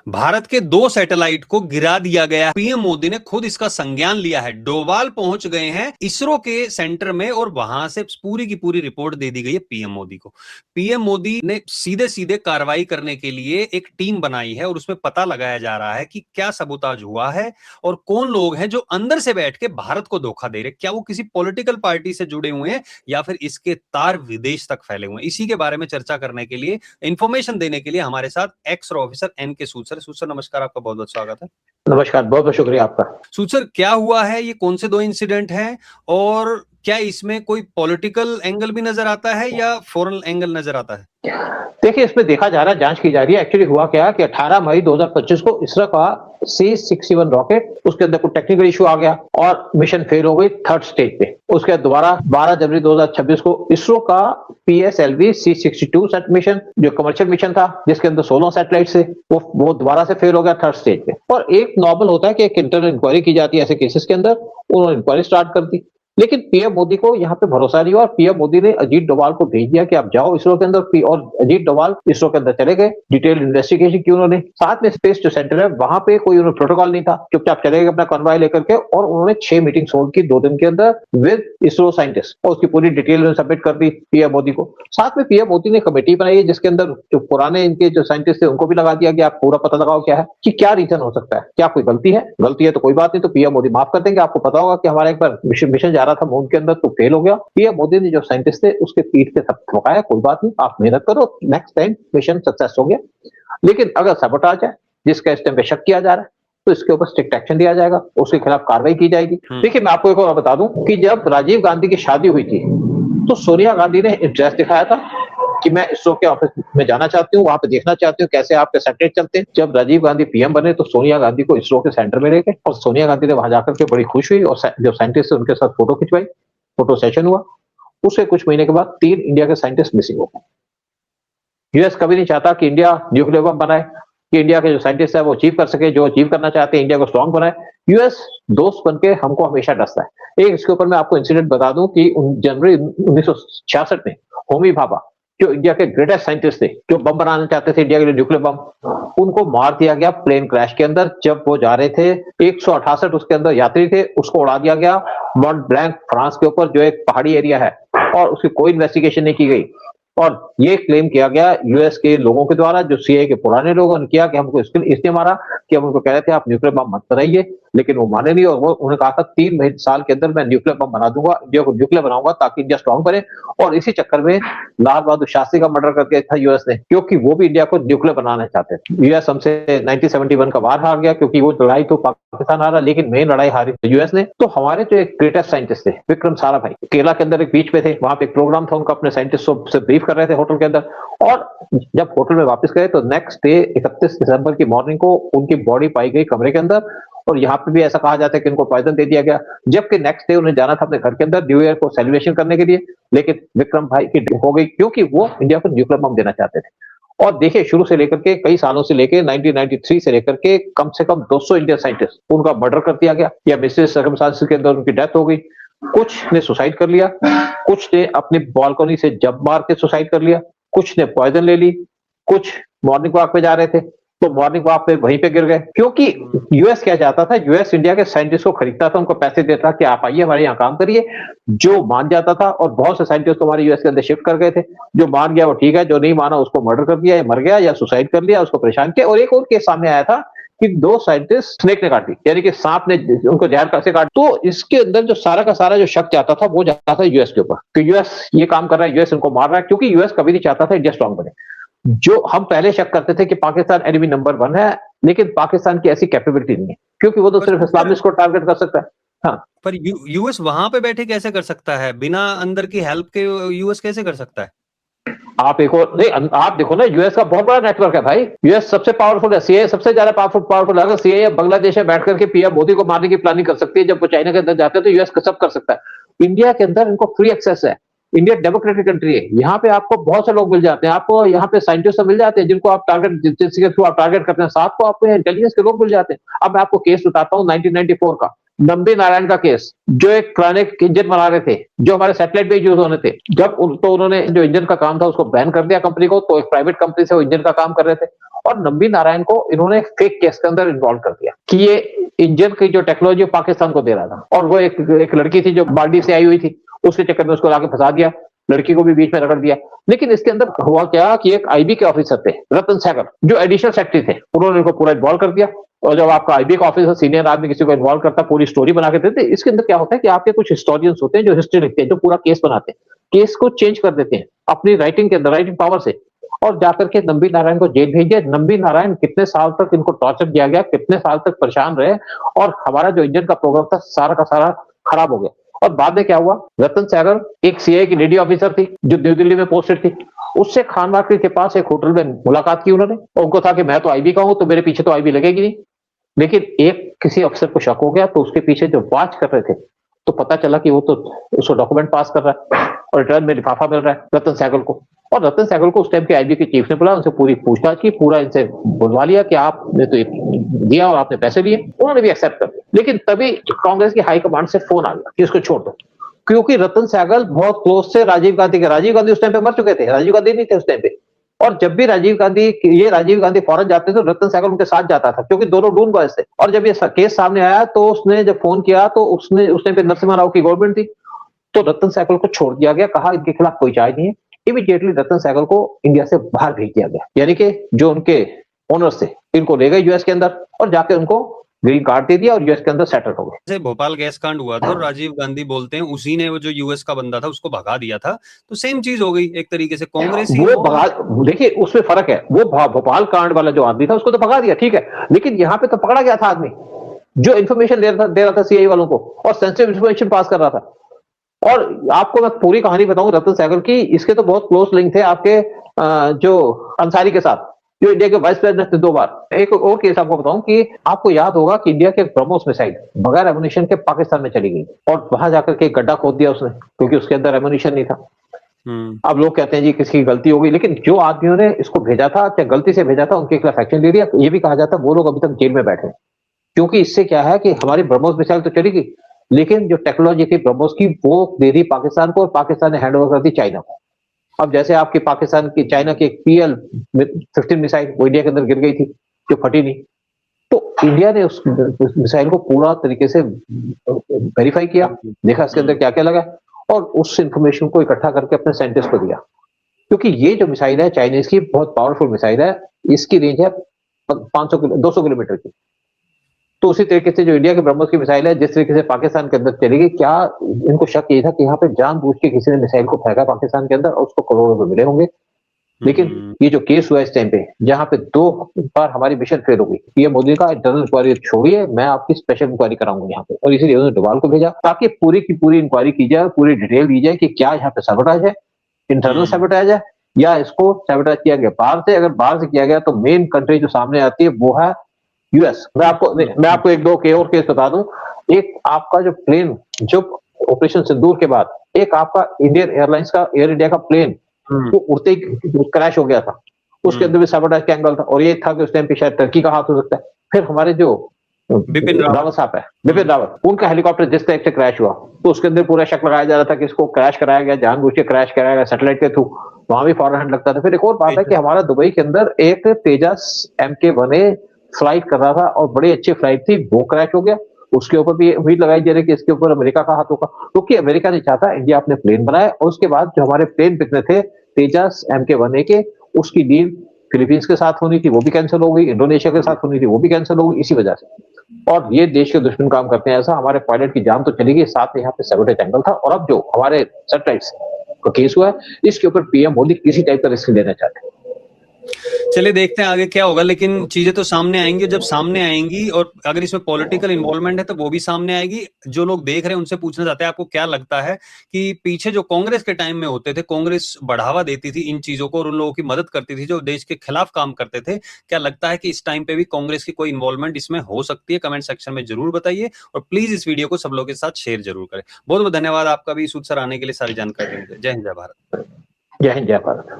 भारत के 2 सैटेलाइट को गिरा दिया गया। पीएम मोदी ने खुद इसका संज्ञान लिया है। डोभाल पहुंच गए हैं इसरो के सेंटर में और वहां से पूरी की पूरी रिपोर्ट दे दी गई है पीएम मोदी को। पीएम मोदी ने सीधे सीधे कार्रवाई करने के लिए एक टीम बनाई है और उसमें पता लगाया जा रहा है कि क्या सबूताज हुआ है और कौन लोग हैं जो अंदर से बैठ के भारत को धोखा दे रहे। क्या वो किसी पॉलिटिकल पार्टी से जुड़े हुए हैं या फिर इसके तार विदेश तक फैले हुए हैं। इसी के बारे में चर्चा करने के लिए, इंफॉर्मेशन देने के लिए हमारे साथ एक्स ऑफिसर एनके सूद सर। सूद सर नमस्कार, आपका बहुत बहुत स्वागत है। नमस्कार, बहुत बहुत शुक्रिया आपका। सूद सर, क्या हुआ है, ये कौन से 2 इंसिडेंट हैं और क्या इसमें कोई पॉलिटिकल एंगल भी नजर आता है या फॉरेन एंगल नजर आता है? देखिए, इसमें देखा जा रहा है, जांच की जा रही है। एक्चुअली हुआ क्या कि 18 मई 2025 को इसरो का C61 रॉकेट, उसके अंदर कुछ टेक्निकल इशू आ गया और मिशन फेल हो गई 3rd स्टेज पे। उसके बाद दोबारा 12 जनवरी 2026 को इसरो का PSLV C62 सेट मिशन, जो कमर्शियल मिशन था जिसके अंदर 16 सैटेलाइट थे, वो दोबारा से फेल हो गया 3rd स्टेज पे। और एक नॉर्मल होता है कि एक इंटरनल इंक्वायरी की जाती है ऐसे केसेस के अंदर। उन्होंने इंक्वायरी स्टार्ट कर दी, लेकिन पीएम मोदी को यहाँ पे भरोसा नहीं हुआ। पीएम मोदी ने अजीत डोभाल को भेज दिया कि आप जाओ इसरो के अंदर, और अजीत डोभाल इसरो के अंदर चले गए। डिटेल इन्वेस्टिगेशन की उन्होंने। साथ में स्पेस जो सेंटर है वहां पे कोई उन्होंने प्रोटोकॉल नहीं था, चुपचाप चले गए अपना कॉन्वॉय लेकर के, और उन्होंने 6 मीटिंग होल्ड की 2 दिन के अंदर विद इसरो साइंटिस्ट, और उसकी पूरी डिटेल सबमिट कर दी पीएम मोदी को। साथ में पीएम मोदी ने कमेटी बनाई है जिसके अंदर जो पुराने इनके जो साइंटिस्ट थे उनको भी लगा दिया कि आप पूरा पता लगाओ क्या है, कि क्या रीजन हो सकता है, क्या कोई गलती है तो कोई बात नहीं, तो पीएम मोदी माफ कर देंगे। आपको पता होगा कि हमारा एक बार मिशन जा रहा था मून के अंदर, तो फेल हो गया। पीएम मोदी ने जो साइंटिस्ट थे उसके पीठ पे सब ठोकाया, कोई बात नहीं, आप मेहनत करो, नेक्स्ट टाइम मिशन सक्सेस हो गया। लेकिन अगर सबोटाज है जिसका इस टाइम पे शक किया जा रहा है, तो इसके ऊपर स्ट्रिक्ट एक्शन लिया जाएगा, उसके खिलाफ कार्रवाई की जाएगी। देखिए, मैं आपको एक और बता दूं कि जब राजीव गांधी की शादी हुई थी तो सोनिया गांधी ने इंटरेस्ट दिखाया था कि मैं इसरो के ऑफिस में जाना चाहती हूँ, वहां पे देखना चाहती हूँ कैसे आपके सैटेलाइट चलते हैं। जब राजीव गांधी पीएम बने तो सोनिया गांधी को इसरो के सेंटर में ले गए, और सोनिया गांधी ने वहां जाकर के बड़ी खुश हुई, और जो साइंटिस्ट थे उनके साथ फोटो खिंचवाई, फोटो सेशन हुआ। उसके कुछ महीने के बाद 3 इंडिया के साइंटिस्ट मिसिंग हो गए। यूएस कभी नहीं चाहता कि इंडिया न्यूक्लियर बम बनाए, कि इंडिया के जो साइंटिस्ट है वो अचीव कर सके, जो अचीव करना चाहते हैं इंडिया को स्ट्रांग बनाए। यूएस दोस्त बन के हमको हमेशा डसता है। एक इसके ऊपर मैं आपको इंसिडेंट बता दूं कि जनवरी 1966 में होमी भाभा, जो इंडिया के ग्रेटेस्ट साइंटिस्ट थे, जो बम बनाना चाहते थे इंडिया के लिए, न्यूक्लियर बम, उनको मार दिया गया प्लेन क्रैश के अंदर। जब वो जा रहे थे, 168 उसके अंदर यात्री थे, उसको उड़ा दिया गया मॉन्ट ब्लैंक फ्रांस के ऊपर, जो एक पहाड़ी एरिया है, और उसकी कोई इन्वेस्टिगेशन नहीं की गई। और ये क्लेम किया गया यूएस के लोगों के द्वारा, जो सीआईए के पुराने लोगों ने किया, कि हमको इसलिए मारा कि हम उनको कह रहे थे आप न्यूक्लियर बम मत बनाइए, लेकिन वो माने नहीं। और वो उन्होंने कहा था 3 साल के अंदर मैं न्यूक्लियर बम बना दूंगा, इंडिया को न्यूक्लियर बनाऊंगा ताकि इंडिया स्ट्रांग बने। और इसी चक्कर में लाल बहादुर शास्त्री का मर्डर करके था यूएस ने, क्योंकि वो भी इंडिया को न्यूक्लियर बनाना चाहते थे। यूएस हमसे 1971 का वार हार गया, क्योंकि वो लड़ाई तो पाकिस्तान हारा, लेकिन मेन लड़ाई हारी यूएस ने। तो हमारे जो एक ग्रेटेस्ट साइंटिस्ट थे विक्रम साराभाई, केरला के अंदर एक बीच पे थे, वहां पे एक प्रोग्राम था उनका, अपने साइंटिस्ट से ब्रीफ कर रहे थे होटल के अंदर। और जब होटल में वापस गए तो नेक्स्ट डे 31 दिसंबर की मॉर्निंग को उनकी बॉडी पाई गई कमरे के अंदर, और यहाँ पे भी ऐसा कहा जाता है कि उनको पॉइजन दे दिया गया। जबकि नेक्स्ट डे उन्हें जाना था अपने घर के अंदर न्यू ईयर को सेलिब्रेशन करने के लिए, लेकिन विक्रम भाई की डेथ हो गई, क्योंकि वो इंडिया को न्यूक्लियर बम देना चाहते थे। और देखिए, शुरू से लेकर के कई सालों से लेकर 1993 से लेकर के कम से कम 200 इंडियन साइंटिस्ट, उनका मर्डर कर दिया गया, या मिस्टेरियस सर्कमस्टेंसेस के अंदर उनकी डेथ हो गई। कुछ ने सुसाइड कर लिया, कुछ ने अपनी बालकनी से जंप मार के सुसाइड कर लिया, कुछ ने पॉइजन ले ली, कुछ मॉर्निंग वॉक पे जा रहे थे तो मॉर्निंग वॉक पे वहीं पे गिर गए। क्योंकि यूएस क्या चाहता था, यूएस इंडिया के साइंटिस्ट को खरीदता था, उनको पैसे देता कि आप आइए हमारे यहाँ काम करिए। जो मान जाता था, और बहुत से साइंटिस्ट हमारे यूएस के अंदर शिफ्ट कर गए थे, जो मान गया वो ठीक है, जो नहीं माना उसको मर्डर कर दिया, या मर गया, या सुसाइड कर लिया, उसको परेशान किया। और एक और केस सामने आया था कि 2 साइंटिस्ट स्नेक ने काट दी, यानी कि सांप ने उनको जहर कैसे काट। तो इसके अंदर जो सारा का सारा जो शक जाता था वो जाता था यूएस के ऊपर, कि यूएस ये काम कर रहा है, यूएस इनको मार रहा है, क्योंकि यूएस कभी नहीं चाहता था इंडिया स्ट्रांग बने। जो हम पहले शक करते थे कि पाकिस्तान एनिमी नंबर 1 है, लेकिन पाकिस्तान की ऐसी कैपेबिलिटी नहीं है, क्योंकि वो तो सिर्फ इस्लामिस्ट को टारगेट कर सकता है। हाँ, पर यूएस वहां पे बैठे कैसे कर सकता है, बिना अंदर की हेल्प के यूएस कैसे कर सकता है? आप एक और नहीं, आप देखो ना, यूएस का बहुत बड़ा नेटवर्क है भाई। यूएस सबसे पावरफुल है, सीआईए सबसे ज्यादा पावरफुल है। अगर सीआईए बांग्लादेश में बैठ करके पीएम मोदी को मारने की प्लानिंग कर सकती है, जब वो चाइना के अंदर जाते हैं, तो यूएस सब कर सकता है। इंडिया के अंदर इनको फ्री एक्सेस है। इंडिया डेमोक्रेटिक कंट्री है, यहाँ पे आपको बहुत से लोग मिल जाते हैं, आपको यहाँ पे साइंटिस्ट मिल जाते हैं जिनको आप टारगेट, जिसके थ्रू आप टारगेट करते हैं, साथ को आपको इंटेलिजेंस के लोग मिल जाते हैं। अब मैं आपको केस बताता हूँ 1994 का, नंबी नारायण का केस, जो एक पुराने इंजन बना रहे थे, जो हमारे सैटेलाइट पे यूज होने थे, तो उन्होंने जो इंजन का काम था उसको बैन कर दिया कंपनी को, तो एक प्राइवेट कंपनी से वो इंजन का काम कर रहे थे, और नंबी नारायण को इन्होंने फेक केस के अंदर इन्वॉल्व कर दिया कि ये इंजन की जो टेक्नोलॉजी पाकिस्तान को दे रहा था, और वो एक लड़की थी जो मालदीव से आई हुई थी, उसके चक्कर में उसको लाके फंसा दिया, लड़की को भी बीच में रगड़ दिया। लेकिन इसके अंदर हुआ क्या कि एक आईबी के ऑफिसर थे, रतन सहगल, जो एडिशनल सेक्रेटरी थे, उन्होंने इनको पूरा इन्वॉल्व कर दिया। और जब आपका आईबी का ऑफिसर सीनियर आदमी किसी को इन्वॉल्व करता, पूरी स्टोरी बना के देते। इसके अंदर क्या होता है कि आपके कुछ हिस्टोरियंस होते हैं जो हिस्ट्री लिखते हैं, जो पूरा केस बनाते हैं, केस को चेंज कर देते हैं अपनी राइटिंग के अंदर, राइटिंग पावर से, और जाकर के नंबी नारायण को जेल भेज दिया। नंबी नारायण कितने साल तक इनको टॉर्चर किया गया, कितने साल तक परेशान रहे, और हमारा जो इंजन का प्रोग्राम था सारा का सारा खराब हो गया। और बाद में क्या हुआ, रतन सहगल एक सीआईए की लेडी ऑफिसर थी जो न्यू दिल्ली में पोस्टेड थी, उससे खान वाकरी के पास एक होटल में मुलाकात की उन्होंने, और उनको था कि मैं तो आईबी का हूं, तो मेरे पीछे तो आईबी लगेगी नहीं। लेकिन एक किसी अफसर को शक हो गया, तो उसके पीछे जो वॉच कर रहे थे, तो पता चला कि वो तो उसको डॉक्यूमेंट पास कर रहा है और रिटर्न में लिफाफा मिल रहा है रतन सहगल को। और रतन सहगल को उस टाइम के आईबी के चीफ ने बुलाया, उनसे पूरी पूछताछ की, पूरा इनसे बुलवा लिया कि आपने तो दिया और आपने पैसे लिए। उन्होंने भी एक्सेप्ट कर दिया। लेकिन तभी कांग्रेस की हाईकमांड से फोन आ गया कि इसको छोड़ दो, क्योंकि रतन सहगल बहुत क्लोज थे राजीव गांधी के। राजीव गांधी उस टाइम पे मर चुके थे, राजीव गांधी नहीं थे उस टाइम पे। और जब भी राजीव गांधी फौरन जाते थे, रतन सहगल उनके साथ जाता था, क्योंकि दोनों डून बॉयज थे। और जब ये केस सामने आया, तो उसने जब फोन किया, तो उसने उस टाइम पे नरसिम्हा राव की गवर्नमेंट थी, तो रतन सहगल को छोड़ दिया गया, कहा इनके खिलाफ कोई चार्ज नहीं है। इमीडिएटली रतन सहगल को इंडिया से बाहर भेज दिया गया, यानी कि जो उनके ओनर्स थे इनको ले गए यूएस के अंदर, और जाके उनको ग्रीन कार्ड दे दिया और यूएस के अंदर सेटल हो गए। जैसे भोपाल गैस कांड हुआ था और राजीव गांधी बोलते हैं उसी ने वो जो यूएस का बंदा था उसको भगा दिया था, तो सेम चीज हो गई एक तरीके से। कांग्रेस ही वो भगा, देखिए उसमें फर्क है। वो भोपाल कांड वाला जो आदमी था उसको तो भगा दिया, ठीक है, लेकिन यहाँ पे तो पकड़ा गया था आदमी जो इन्फॉर्मेशन दे रहा था सीआईए वालों को, और सेंसिटिव इन्फॉर्मेशन पास कर रहा था। और आपको मैं पूरी कहानी बताऊं रतन सहगल की, इसके तो बहुत क्लोज लिंक थे आपके जो अंसारी के साथ, जो इंडिया के वाइस प्रेसिडेंट थे 2 बार। एक और केस आपको बताऊं कि आपको याद होगा कि इंडिया के ब्रह्मोस मिसाइल बगैर एमुनिशन के पाकिस्तान में चली गई, और वहां जाकर के गड्ढा खोद दिया उसने, क्योंकि उसके अंदर एमुनिशन नहीं था। अब लोग कहते हैं जी किसी की गलती हो गई, लेकिन जो आदमियों ने इसको भेजा था, चाहे गलती से भेजा था, उनके खिलाफ एक्शन ले लिया। ये भी कहा जाता है वो लोग अभी तक जेल में बैठे हैं, क्योंकि इससे क्या है कि हमारी ब्रह्मोस मिसाइल तो चली गई, लेकिन जो टेक्नोलॉजी थी ब्रह्मोस की वो दे दी पाकिस्तान को, और पाकिस्तान ने हैंड ओवर कर दी चाइना को। अब जैसे आपकी पाकिस्तान की चाइना की एक PL-15 मिसाइल वो इंडिया के अंदर गिर गई थी, जो फटी नहीं, तो इंडिया ने उस मिसाइल को पूरा तरीके से वेरीफाई किया, देखा इसके अंदर क्या क्या लगा, और उस इंफॉर्मेशन को इकट्ठा करके अपने साइंटिस्ट को दिया। क्योंकि ये जो मिसाइल है चाइनीज की, बहुत पावरफुल मिसाइल है, इसकी रेंज है 200 किलोमीटर की। तो उसी तरीके से जो इंडिया के ब्रह्मोस की मिसाइल है, जिस तरीके से पाकिस्तान के अंदर चली गई, क्या इनको शक ये था कि यहाँ पे जानबूझ के किसी ने मिसाइल को फेंका पाकिस्तान के अंदर और उसको करोड़ों रुपए मिले होंगे। लेकिन ये जो केस हुआ इस टाइम पे, जहाँ पे 2 बार हमारी मिशन फेल हो गई, पीएम मोदी का इंटरनल इंक्वायरी छोड़िए, मैं आपकी स्पेशल इंक्वायरी कराऊंगा यहाँ पे, और इसीलिए उन्होंने डोभाल को भेजा ताकि पूरी की पूरी इंक्वायरी की जाए, पूरी डिटेल दी जाए कि क्या यहाँ पे सैबोटेज है, इंटरनल सैबोटेज है, या इसको सैबोटेज किया गया बाहर से। अगर बाहर से किया गया तो मेन कंट्री जो सामने आती है वो है यूएस। मैं आपको 1-2 और केस बता दूं। एक आपका जो प्लेन, जो ऑपरेशन सिंदूर के बाद एक आपका इंडियन एयरलाइंस का, एयर इंडिया का प्लेन वो उड़ते ही क्रैश हो गया था, उसके अंदर भी सैबोटेज का एंगल था, और ये था कि उस टाइम पे शायद टर्की का हाथ हो सकता है। फिर हमारे जो बिपिन रावत साहब है, बिपिन रावत, उनका हेलीकॉप्टर जिस टाइप से क्रैश हुआ, तो उसके अंदर पूरा शक लगाया जा रहा था कि इसको क्रैश कराया गया, जानबूझ के क्रैश कराया गया सैटेलाइट के थ्रू, वहां भी फॉरन हैंड लगता था। फिर एक और बात है कि हमारा दुबई के अंदर एक तेजस MK-1A फ्लाइट कर रहा था, और बड़ी अच्छी फ्लाइट थी, वो क्रैश हो गया। उसके ऊपर भी उम्मीद लगाई जा रही है कि इसके ऊपर अमेरिका का हाथ होगा, क्योंकि अमेरिका नहीं चाहता इंडिया अपने प्लेन बनाए। और उसके बाद जो हमारे प्लेन बिकने थे तेजस MK-1A के, उसकी डील फिलीपींस के साथ होनी थी, वो भी कैंसिल हो गई, इंडोनेशिया के साथ होनी थी, वो भी कैंसिल हो गई इसी वजह से। और ये देश के दुश्मन काम करते हैं ऐसा। हमारे पायलट की जान तो चली गई, साथ में यहाँ पे सैबोटेज एंगल था। और अब जो हमारे सैटेलाइट्स का केस हुआ है, इसके ऊपर पीएम मोदी किसी टाइप का रिस्क लेना चाहते हैं। चलिए देखते हैं आगे क्या होगा, लेकिन चीजें तो सामने आएंगी। जब सामने आएंगी और अगर इसमें पॉलिटिकल इन्वॉल्वमेंट है तो वो भी सामने आएगी। जो लोग देख रहे हैं उनसे पूछना चाहते हैं आपको क्या लगता है कि पीछे जो कांग्रेस के टाइम में होते थे, कांग्रेस बढ़ावा देती थी इन चीजों को और उन लोगों की मदद करती थी जो देश के खिलाफ काम करते थे, क्या लगता है कि इस टाइम पे भी कांग्रेस की कोई इन्वॉल्वमेंट इसमें हो सकती है? कमेंट सेक्शन में जरूर बताइए, और प्लीज इस वीडियो को सब लोगों के साथ शेयर जरूर करें। बहुत बहुत धन्यवाद आपका भी सूद सर आने के लिए, सारी जानकारी देने के लिए। जय हिंद, जय भारत। जय हिंद, जय भारत।